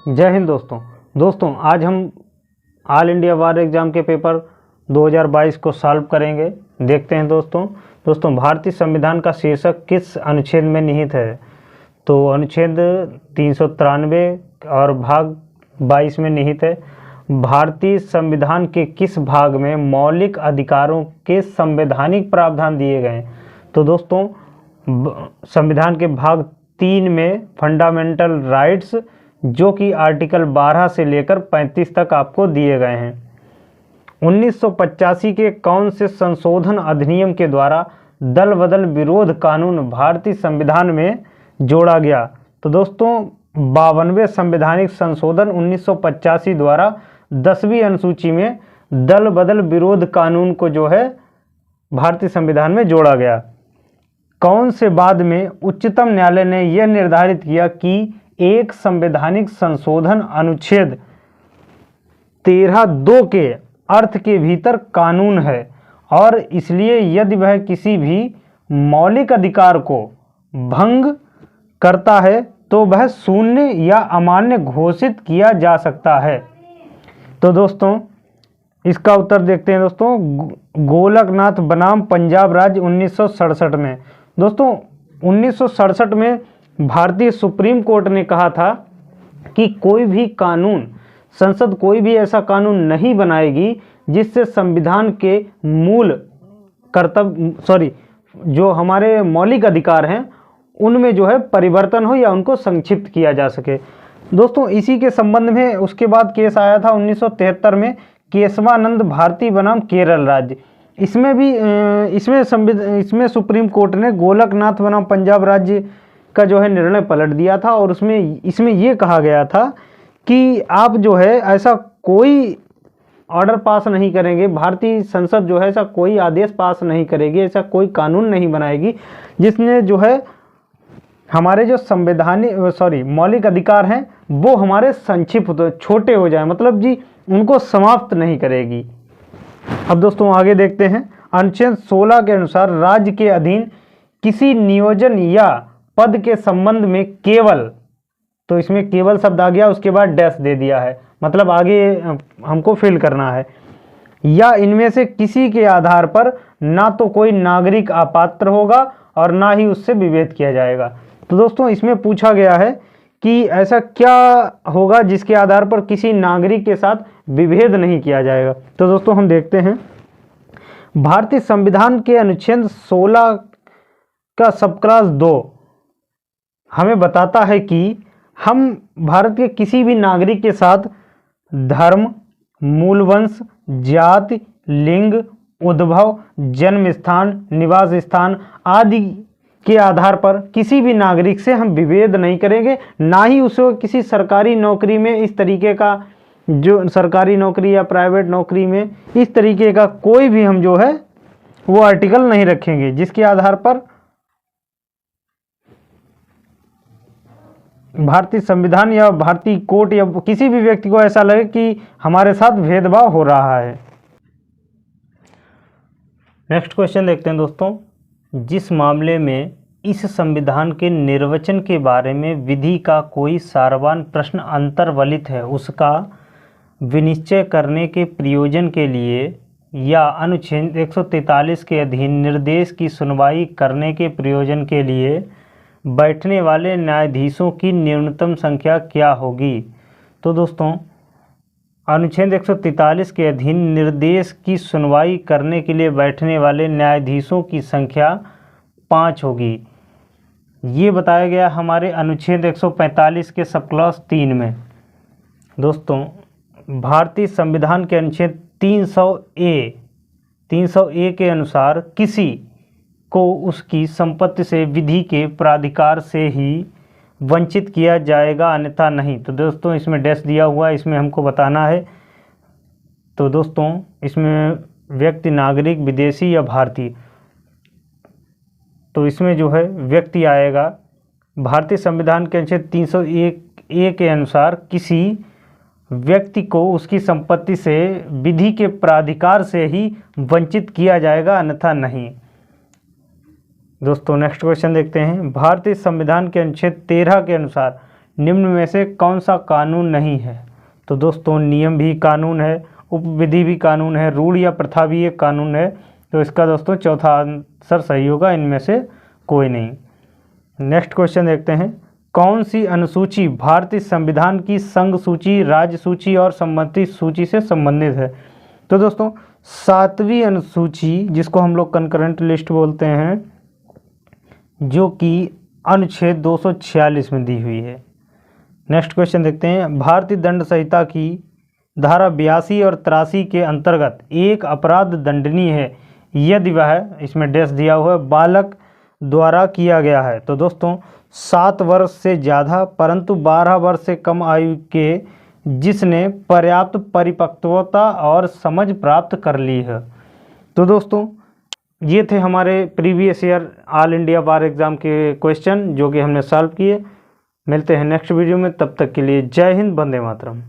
जय हिंद दोस्तों आज हम ऑल इंडिया बार एग्ज़ाम के पेपर 2022 को सॉल्व करेंगे। देखते हैं दोस्तों भारतीय संविधान का शीर्षक किस अनुच्छेद में निहित है। तो अनुच्छेद 393 और भाग 22 में निहित है। भारतीय संविधान के किस भाग में मौलिक अधिकारों के संवैधानिक प्रावधान दिए गए हैं। तो दोस्तों संविधान के भाग 3 में फंडामेंटल राइट्स, जो कि आर्टिकल 12 से लेकर 35 तक आपको दिए गए हैं। 1985 के कौन से संशोधन अधिनियम के द्वारा दल बदल विरोध कानून भारतीय संविधान में जोड़ा गया। तो दोस्तों 52वें संवैधानिक संशोधन 1985 द्वारा 10वीं अनुसूची में दल बदल विरोध कानून को जो है भारतीय संविधान में जोड़ा गया। कौन से बाद में उच्चतम न्यायालय ने यह निर्धारित किया कि एक संवैधानिक संशोधन अनुच्छेद 13(2) के अर्थ के भीतर कानून है और इसलिए यदि वह किसी भी मौलिक अधिकार को भंग करता है तो वह शून्य या अमान्य घोषित किया जा सकता है। तो दोस्तों इसका उत्तर देखते हैं गोलकनाथ बनाम पंजाब राज्य 1967 में। दोस्तों 1967 में भारतीय सुप्रीम कोर्ट ने कहा था कि कोई भी कानून, संसद कोई भी ऐसा कानून नहीं बनाएगी जिससे संविधान के मूल कर्तव्य जो हमारे मौलिक अधिकार हैं उनमें जो है परिवर्तन हो या उनको संक्षिप्त किया जा सके। दोस्तों इसी के संबंध में उसके बाद केस आया था 1973 में केशवानंद भारती बनाम केरल राज्य। इसमें सुप्रीम कोर्ट ने गोलकनाथ बनाम पंजाब राज्य का जो है निर्णय पलट दिया था और इसमें ये कहा गया था कि आप जो है ऐसा कोई ऑर्डर पास नहीं करेंगे, भारतीय संसद जो है ऐसा कोई आदेश पास नहीं करेगी, ऐसा कोई कानून नहीं बनाएगी जिसने जो है हमारे जो मौलिक अधिकार हैं वो हमारे संक्षिप्त छोटे हो जाए, मतलब जी उनको समाप्त नहीं करेगी। अब दोस्तों आगे देखते हैं। अनुच्छेद 16 के अनुसार राज्य के अधीन किसी नियोजन या पद के संबंध में केवल, तो इसमें केवल शब्द आ गया, उसके बाद डैश दे दिया है, मतलब आगे हमको फिल करना है। या इनमें से किसी के आधार पर ना तो कोई नागरिक अपात्र होगा और ना ही उससे विभेद किया जाएगा। तो दोस्तों इसमें पूछा गया है कि ऐसा क्या होगा जिसके आधार पर किसी नागरिक के साथ विभेद नहीं किया जाएगा। तो दोस्तों हम देखते हैं भारतीय संविधान के अनुच्छेद 16 का सब क्लास 2 हमें बताता है कि हम भारत के किसी भी नागरिक के साथ धर्म, मूलवंश, जाति, लिंग, उद्भव, जन्म स्थान, निवास स्थान आदि के आधार पर किसी भी नागरिक से हम विभेद नहीं करेंगे, ना ही उसे किसी सरकारी नौकरी में इस तरीके का, जो सरकारी नौकरी या प्राइवेट नौकरी में इस तरीके का कोई भी हम जो है वो आर्टिकल नहीं रखेंगे जिसके आधार पर भारतीय संविधान या भारतीय कोर्ट या किसी भी व्यक्ति को ऐसा लगे कि हमारे साथ भेदभाव हो रहा है। नेक्स्ट क्वेश्चन देखते हैं दोस्तों। जिस मामले में इस संविधान के निर्वचन के बारे में विधि का कोई सारवान प्रश्न अंतर्वलित है, उसका विनिश्चय करने के प्रयोजन के लिए या अनुच्छेद 143 के अधीन निर्देश की सुनवाई करने के प्रयोजन के लिए बैठने वाले न्यायाधीशों की न्यूनतम संख्या क्या होगी। तो दोस्तों अनुच्छेद 143 के अधीन निर्देश की सुनवाई करने के लिए बैठने वाले न्यायाधीशों की संख्या 5 होगी। ये बताया गया हमारे अनुच्छेद 145 के सब क्लॉज 3 में। दोस्तों भारतीय संविधान के अनुच्छेद 300A के अनुसार किसी को उसकी संपत्ति से विधि के प्राधिकार से ही वंचित किया जाएगा, अन्यथा नहीं। तो दोस्तों इसमें डैश दिया हुआ है, इसमें हमको बताना है। तो दोस्तों इसमें व्यक्ति, नागरिक, विदेशी या भारतीय, तो इसमें जो है व्यक्ति आएगा। भारतीय संविधान के अनुच्छेद 301A के अनुसार किसी व्यक्ति को उसकी संपत्ति से विधि के प्राधिकार से ही वंचित किया जाएगा, अन्यथा नहीं। दोस्तों नेक्स्ट क्वेश्चन देखते हैं। भारतीय संविधान के अनुच्छेद 13 के अनुसार निम्न में से कौन सा कानून नहीं है? तो दोस्तों नियम भी कानून है, उपविधि भी कानून है, रूढ़ या प्रथा भी एक कानून है। तो इसका दोस्तों चौथा आंसर सही होगा, इनमें से कोई नहीं। नेक्स्ट क्वेश्चन देखते हैं। कौन सी अनुसूची भारतीय संविधान की संघ सूची, राज्य सूची और सम्मति सूची से संबंधित है? तो दोस्तों 7वीं अनुसूची, जिसको हम लोग कंकरेंट लिस्ट बोलते हैं, जो कि अनुच्छेद 246 में दी हुई है। नेक्स्ट क्वेश्चन देखते हैं। भारतीय दंड संहिता की धारा 82 और 83 के अंतर्गत एक अपराध दंडनीय है यदि वह, इसमें डैश दिया हुआ है, बालक द्वारा किया गया है। तो दोस्तों 7 वर्ष से ज़्यादा परंतु 12 वर्ष से कम आयु के जिसने पर्याप्त परिपक्वता और समझ प्राप्त कर ली है। तो दोस्तों ये थे हमारे प्रीवियस ईयर ऑल इंडिया बार एग्ज़ाम के क्वेश्चन जो कि हमने सॉल्व किए। मिलते हैं नेक्स्ट वीडियो में, तब तक के लिए जय हिंद, वंदे मातरम।